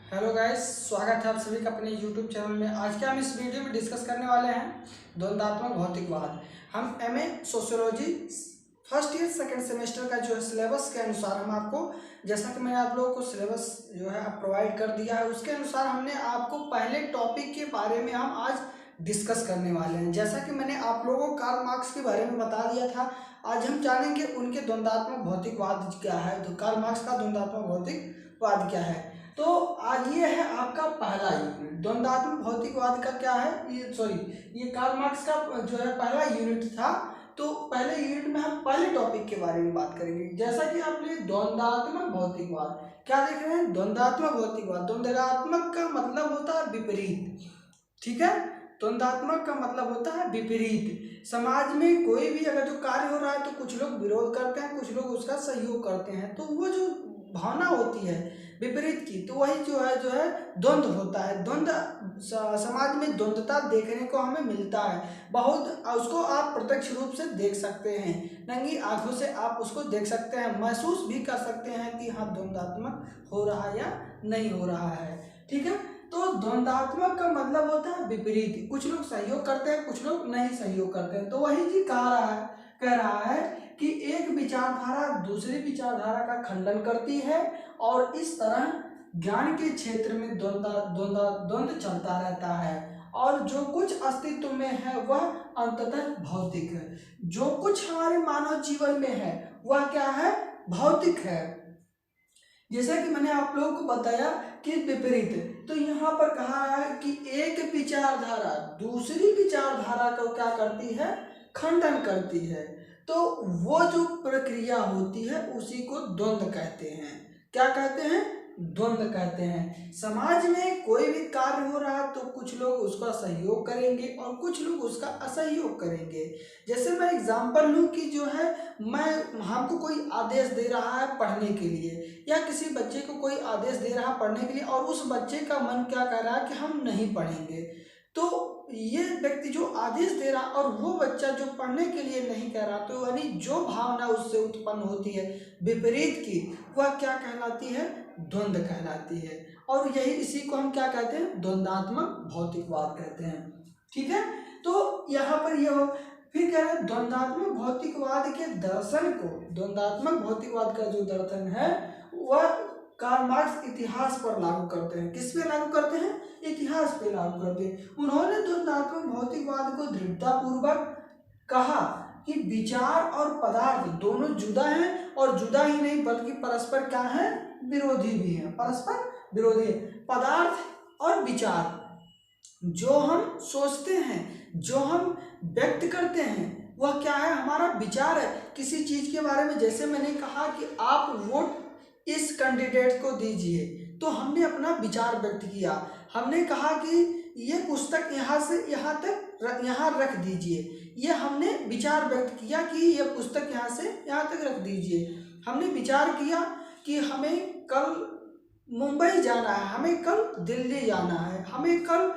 Hello guys, स्वागत है आप सभी का अपने यूट्यूब चैनल में। आज के हम इस वीडियो में डिस्कस करने वाले हैं द्वंद्वात्मक भौतिकवाद। हम MA sociology first year second semester का जो है सिलेबस के अनुसार हम आपको, जैसा कि मैंने आप लोगों को सिलेबस जो है प्रोवाइड कर दिया है, उसके अनुसार हमने आपको पहले टॉपिक के बारे में हम आज डिस्कस करने वाले हैं। जैसा कि मैंने आप लोगों को कार्ल मार्क्स के बारे में बता दिया था, आज हम जानेंगे उनके द्वंद्वात्मक भौतिकवाद क्या है। तो कार्ल मार्क्स का द्वंद्वात्मक भौतिकवाद क्या है। तो आज ये है आपका पहला यूनिट। द्वंद्वात्मक भौतिकवाद का क्या है, ये कार्ल मार्क्स का जो है पहला यूनिट था। तो पहले यूनिट में हम पहले टॉपिक के बारे में बात करेंगे। जैसा कि आपने द्वंद्वात्मक भौतिकवाद क्या देख रहे हैं, द्वंद्वात्मक भौतिकवाद। द्वंद्वात्मक का मतलब होता है विपरीत, ठीक है। द्वंद्वात्मक का मतलब होता है विपरीत। समाज में कोई भी अगर जो कार्य हो रहा है तो कुछ लोग विरोध करते हैं, कुछ लोग उसका सहयोग करते हैं। तो वो जो भावना होती है विपरीत की, तो वही जो है द्वंद्व होता है। द्वंद्व समाज में द्वंद्वता देखने को हमें मिलता है बहुत। उसको आप प्रत्यक्ष रूप से देख सकते हैं, नंगी आंखों से आप उसको देख सकते हैं, महसूस भी कर सकते हैं कि हाँ द्वंद्वात्मक हो रहा है या नहीं हो रहा है, ठीक है। तो द्वंद्वात्मक का मतलब होता है विपरीत। कुछ लोग सहयोग करते हैं, कुछ लोग नहीं सहयोग करते हैं। तो वही जी कह रहा है कि एक विचारधारा दूसरी विचारधारा का खंडन करती है और इस तरह ज्ञान के क्षेत्र में द्वंद्व चलता रहता है। और जो कुछ अस्तित्व में है वह अंततः भौतिक है। जो कुछ हमारे मानव जीवन में है वह क्या है, भौतिक है। जैसे कि मैंने आप लोगों को बताया कि विपरीत, तो यहाँ पर कहा है कि एक विचारधारा दूसरी विचारधारा को क्या करती है, खंडन करती है। तो वो जो प्रक्रिया होती है उसी को द्वंद्व कहते हैं। क्या कहते हैं, द्वंद्व कहते हैं। समाज में कोई भी कार्य हो रहा है तो कुछ लोग उसका सहयोग करेंगे और कुछ लोग उसका असहयोग करेंगे। जैसे मैं एग्जांपल लूँ कि जो है हमको कोई आदेश दे रहा है पढ़ने के लिए, या किसी बच्चे को कोई आदेश दे रहा है पढ़ने के लिए और उस बच्चे का मन क्या कर रहा है कि हम नहीं पढ़ेंगे। तो ये व्यक्ति जो आदेश दे रहा और वो बच्चा जो पढ़ने के लिए नहीं कह रहा, तो यानी जो भावना उससे उत्पन्न होती है विपरीत की, वह क्या कहलाती है, द्वंद्व कहलाती है। और यही इसी को हम क्या कहते हैं, द्वंद्वात्मक भौतिकवाद कहते हैं, ठीक है। तो यहाँ पर यह फिर कह रहे हैं द्वंद्वात्मक भौतिकवाद के दर्शन को, द्वंद्वात्मक भौतिकवाद का जो दर्शन है वह कार्ल मार्क्स इतिहास पर लागू करते हैं। किस पे लागू करते हैं, इतिहास पे लागू करते हैं। उन्होंने द्वंद्वात्मक भौतिकवाद को दृढ़तापूर्वक कहा कि विचार और पदार्थ दोनों जुदा हैं, और जुदा ही नहीं बल्कि परस्पर क्या है, विरोधी भी है। परस्पर विरोधी है। पदार्थ और विचार, जो हम सोचते हैं, जो हम व्यक्त करते हैं, वह क्या है, हमारा विचार है किसी चीज के बारे में। जैसे मैंने कहा कि आप वोट इस कैंडिडेट को दीजिए, तो हमने अपना विचार व्यक्त किया। हमने कहा कि ये पुस्तक यहाँ से यहाँ तक यहाँ रख दीजिए, ये हमने विचार व्यक्त किया कि ये पुस्तक यहाँ से यहाँ तक रख दीजिए। हमने विचार किया कि हमें कल मुंबई जाना है, हमें कल दिल्ली जाना है, हमें कल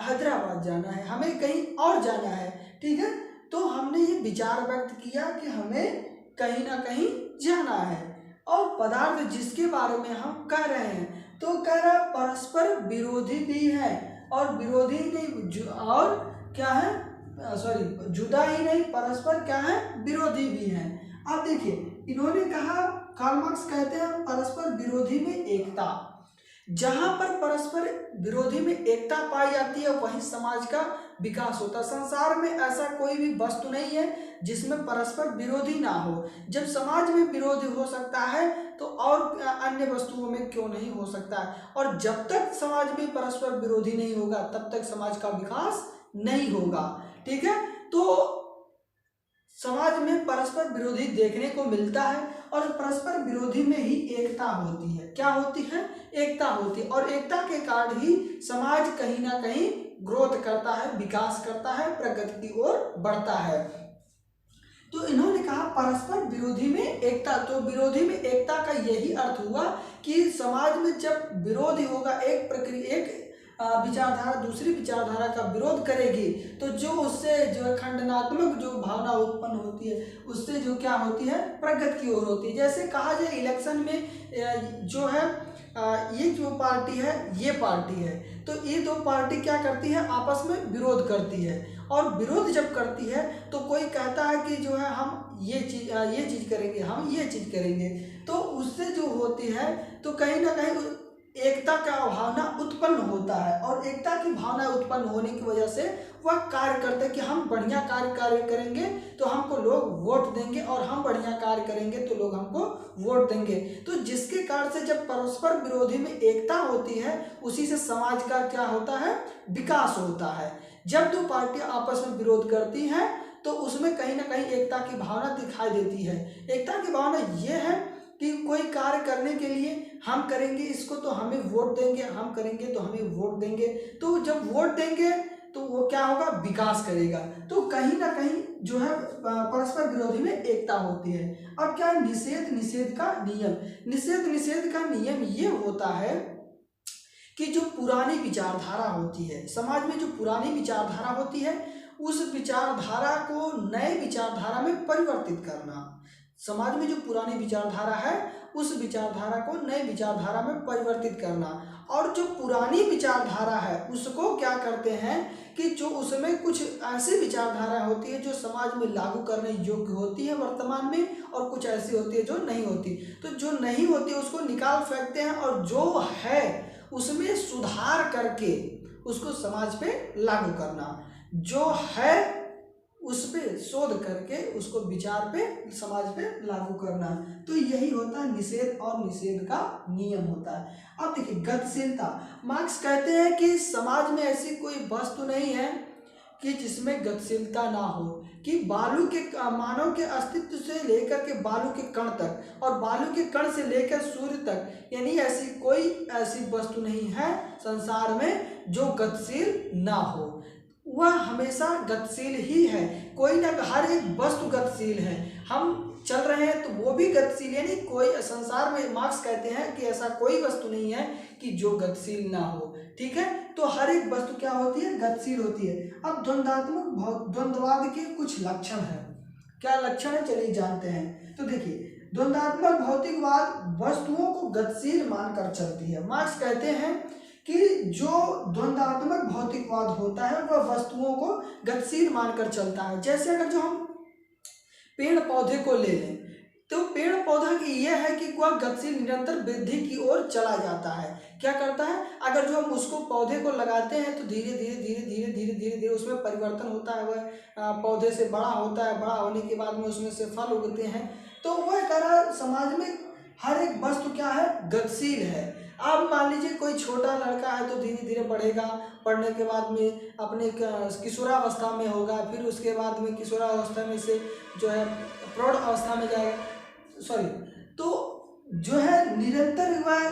हैदराबाद जाना है, हमें कहीं और जाना है, ठीक है। तो हमने ये विचार व्यक्त किया कि हमें कहीं ना कहीं जाना है। और पदार्थ जिसके बारे में हम कह रहे हैं, तो कह रहा है परस्पर विरोधी भी है, और विरोधी नहीं और क्या है, जुदा ही नहीं, परस्पर क्या है, विरोधी भी है। अब देखिए इन्होंने कहा, कार्ल मार्क्स कहते हैं परस्पर विरोधी में एकता। जहां पर परस्पर विरोधी में एकता पाई जाती है वहीं समाज का विकास होता है। संसार में ऐसा कोई भी वस्तु नहीं है जिसमें परस्पर विरोधी ना हो। जब समाज में विरोधी हो सकता है तो और अन्य वस्तुओं में क्यों नहीं हो सकता है। और जब तक समाज में परस्पर विरोधी नहीं होगा तब तक समाज का विकास नहीं होगा, ठीक है। तो समाज में परस्पर विरोधी देखने को मिलता है, और परस्पर विरोधी में ही एकता होती है। क्या होती है, एकता होती है। और एकता के कारण ही समाज कहीं ना कहीं ग्रोथ करता है, विकास करता है, प्रगति की ओर बढ़ता है। तो इन्होंने कहा परस्पर विरोधी में एकता। तो विरोधी में एकता का यही अर्थ हुआ कि समाज में जब विरोधी होगा, एक विचारधारा दूसरी विचारधारा का विरोध करेगी, तो जो उससे जो खंडनात्मक जो भावना उत्पन्न होती है उससे जो क्या होती है, प्रगति की ओर होती है। जैसे कहा जाए इलेक्शन में जो है ये जो पार्टी है ये पार्टी है, तो ये दो पार्टी क्या करती है, आपस में विरोध करती है। और विरोध जब करती है तो कोई कहता है कि जो है हम ये चीज़ करेंगे, हम ये चीज़ करेंगे, तो उससे जो होती है तो कहीं ना कहीं एकता का भावना उत्पन्न होता है। और एकता की भावना उत्पन्न होने की वजह से वह कार्य करते हैं कि हम बढ़िया कार्य करेंगे तो हमको लोग वोट देंगे, और हम बढ़िया कार्य करेंगे तो लोग हमको वोट देंगे। तो जिसके कारण से जब परस्पर विरोधी में एकता होती है, उसी से समाज का क्या होता है, विकास होता है। जब दो पार्टियां आपस में विरोध करती हैं तो उसमें कहीं ना कहीं एकता की भावना दिखाई देती है। एकता की भावना ये है कि कोई कार्य करने के लिए हम करेंगे इसको तो हमें वोट देंगे, हम करेंगे तो हमें वोट देंगे, तो जब वोट देंगे तो वो क्या होगा, विकास करेगा। तो कहीं ना कहीं जो है परस्पर विरोधी में एकता होती है। अब क्या निषेध का नियम, निषेध का नियम ये होता है कि जो पुरानी विचारधारा होती है, समाज में जो पुरानी विचारधारा होती है, उस विचारधारा को नए विचारधारा में परिवर्तित करना। समाज में जो पुरानी विचारधारा है उस विचारधारा को नए विचारधारा में परिवर्तित करना। और जो पुरानी विचारधारा है उसको क्या करते हैं कि जो उसमें कुछ ऐसी विचारधारा होती है जो समाज में लागू करने योग्य होती है वर्तमान में, और कुछ ऐसी होती है जो नहीं होती। तो जो नहीं होती उसको निकाल फेंकते हैं, और जो है उसमें सुधार करके उसको समाज पे लागू करना, जो है उस पे शोध करके उसको विचार पे समाज पे लागू करना। तो यही होता है निषेध, और निषेध का नियम होता है। अब देखिए गतिशीलता, मार्क्स कहते हैं कि समाज में ऐसी कोई वस्तु नहीं है कि जिसमें गतिशीलता ना हो, कि बालू के मानव के अस्तित्व से लेकर के बालू के कण तक, और बालू के कण से लेकर सूर्य तक, यानी ऐसी कोई ऐसी वस्तु नहीं है संसार में जो गतिशील ना हो, वह हमेशा गतिशील ही है। कोई ना, हर एक वस्तु गतिशील है। हम चल रहे हैं तो वो भी गतिशील, यानी कोई संसार में मार्क्स कहते हैं कि ऐसा कोई वस्तु नहीं है कि जो गतिशील ना हो। ठीक है, तो हर एक वस्तु क्या होती है, गतिशील होती है। अब द्वंद्ववाद के कुछ लक्षण हैं। क्या लक्षण है, चलिए जानते हैं। तो देखिए, द्वंद्वात्मक भौतिकवाद वस्तुओं को गतिशील मानकर चलती है। मार्क्स कहते हैं कि जो द्वंद्वात्मक भौतिकवाद होता है वह वस्तुओं को गतिशील मानकर चलता है। जैसे अगर जो हम पेड़ पौधे को ले लें तो पेड़ पौधा की यह है कि वह गतिशील निरंतर वृद्धि की ओर चला जाता है। क्या करता है, अगर जो हम उसको पौधे को लगाते हैं तो धीरे धीरे धीरे धीरे धीरे धीरे धीरे उसमें परिवर्तन होता है, वह पौधे से बड़ा होता है, बड़ा होने के बाद में उसमें से फल उगते हैं। तो वह तरह समाज में हर एक वस्तु क्या है, गतिशील है। अब मान लीजिए कोई छोटा लड़का है तो धीरे धीरे बढ़ेगा, बढ़ने के बाद में अपने किशोरावस्था में होगा, फिर उसके बाद में किशोरावस्था में से जो है प्रौढ़ अवस्था में जाएगा, तो जो है निरंतर वह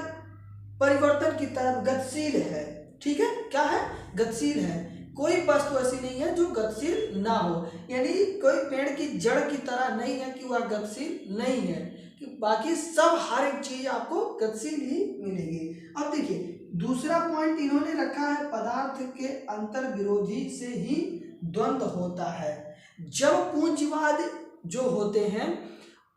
परिवर्तन की तरफ गतिशील है। ठीक है, क्या है, गतिशील है। कोई वस्तु ऐसी नहीं है जो गतिशील ना हो, यानी कोई पेड़ की जड़ की तरह नहीं है कि वह गतिशील नहीं है, कि बाकी सब हर एक चीज आपको गतिशील ही मिलेगी। अब देखिए दूसरा पॉइंट इन्होंने रखा है, पदार्थ के अंतर विरोधी से ही द्वंद्व होता है। जब पूंजवाद जो होते हैं,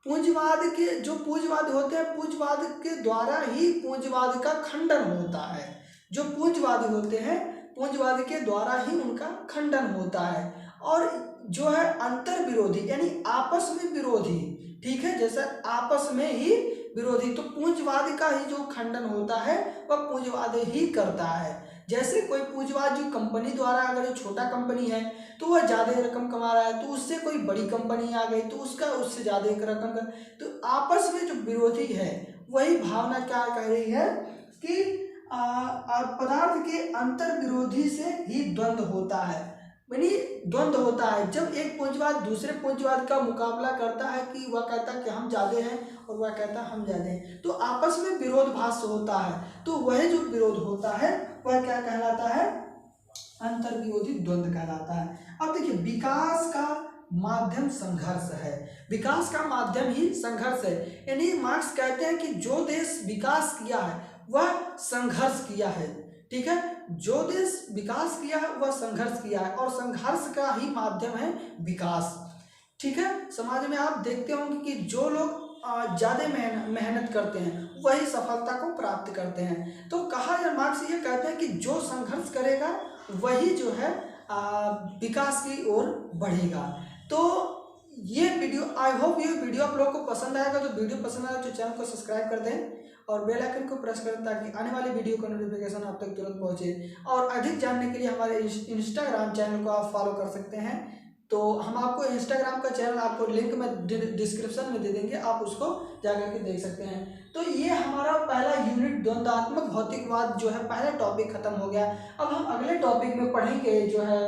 पूंजवाद होते हैं, पूंजवाद के द्वारा ही पूंजवाद का खंडन होता है। जो पूंजवादी होते हैं, पूंजवाद के द्वारा ही उनका खंडन होता है। और जो है अंतर विरोधी यानी आपस में विरोधी, ठीक है, जैसे आपस में ही विरोधी, तो पूंजवाद का ही जो खंडन होता है वह पूंजवाद ही करता है। जैसे कोई पूंजवाद जो कंपनी द्वारा, अगर जो छोटा कंपनी है तो वह ज़्यादा रकम कमा रहा है, तो उससे कोई बड़ी कंपनी आ गई तो उसका उससे ज़्यादा रकम कर, तो आपस में जो विरोधी है वही भावना क्या कह रही है कि पदार्थ के अंतर विरोधी से ही द्वंद्व होता है। यानी द्वंद्व होता है जब एक पूंजवाद दूसरे पूंजवाद का मुकाबला करता है, कि वह कहता है कि हम ज़्यादा हैं और वह कहता है हम ज़्यादा हैं, तो आपस में विरोधाभास होता है। तो वह जो विरोध होता है वह क्या कहलाता है, अंतर विरोधी द्वंद्व कहलाता है। अब देखिए विकास का माध्यम संघर्ष है, विकास का माध्यम ही संघर्ष है। यानी मार्क्स कहते हैं कि जो देश विकास किया है वह संघर्ष किया है। ठीक है, जो देश विकास किया है वह संघर्ष किया है, और संघर्ष का ही माध्यम है विकास। ठीक है, समाज में आप देखते होंगे कि जो लोग ज़्यादा मेहनत करते हैं वही सफलता को प्राप्त करते हैं। तो कहा या मार्क्स ये कहते हैं कि जो संघर्ष करेगा वही जो है विकास की ओर बढ़ेगा। तो ये वीडियो, आई होप ये वीडियो आप लोगों को पसंद आएगा। तो वीडियो पसंद आए तो चैनल को सब्सक्राइब कर दें और बेल आइकन को प्रेस करें ताकि आने वाली वीडियो का नोटिफिकेशन आप तक तुरंत पहुंचे। और अधिक जानने के लिए हमारे इंस्टाग्राम चैनल को आप फॉलो कर सकते हैं। तो हम आपको इंस्टाग्राम का चैनल आपको लिंक में डिस्क्रिप्शन में दे देंगे, आप उसको जाकर के देख सकते हैं। तो ये हमारा पहला यूनिट द्वंद्वात्मक भौतिकवाद जो है पहला टॉपिक खत्म हो गया। अब हम अगले टॉपिक में पढ़ेंगे जो है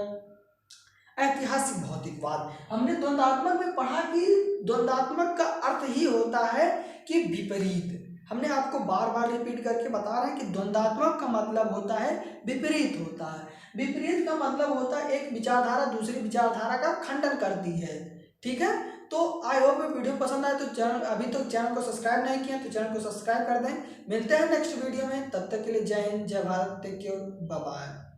ऐतिहासिक भौतिकवाद। हमने द्वंद्वात्मक में पढ़ा कि द्वंद्वात्मक का अर्थ ही होता है कि विपरीत। हमने आपको बार बार रिपीट करके बता रहे हैं कि द्वंद्वात्मक का मतलब होता है विपरीत होता है। विपरीत का मतलब होता है एक विचारधारा दूसरी विचारधारा का खंडन करती है। ठीक है, तो आई होप वीडियो पसंद आए तो चैनल, अभी तो चैनल को सब्सक्राइब नहीं किया तो चैनल को सब्सक्राइब कर दें। मिलते हैं नेक्स्ट वीडियो में, तब तक के लिए जय हिंद, जय Bharat, take care, bye bye.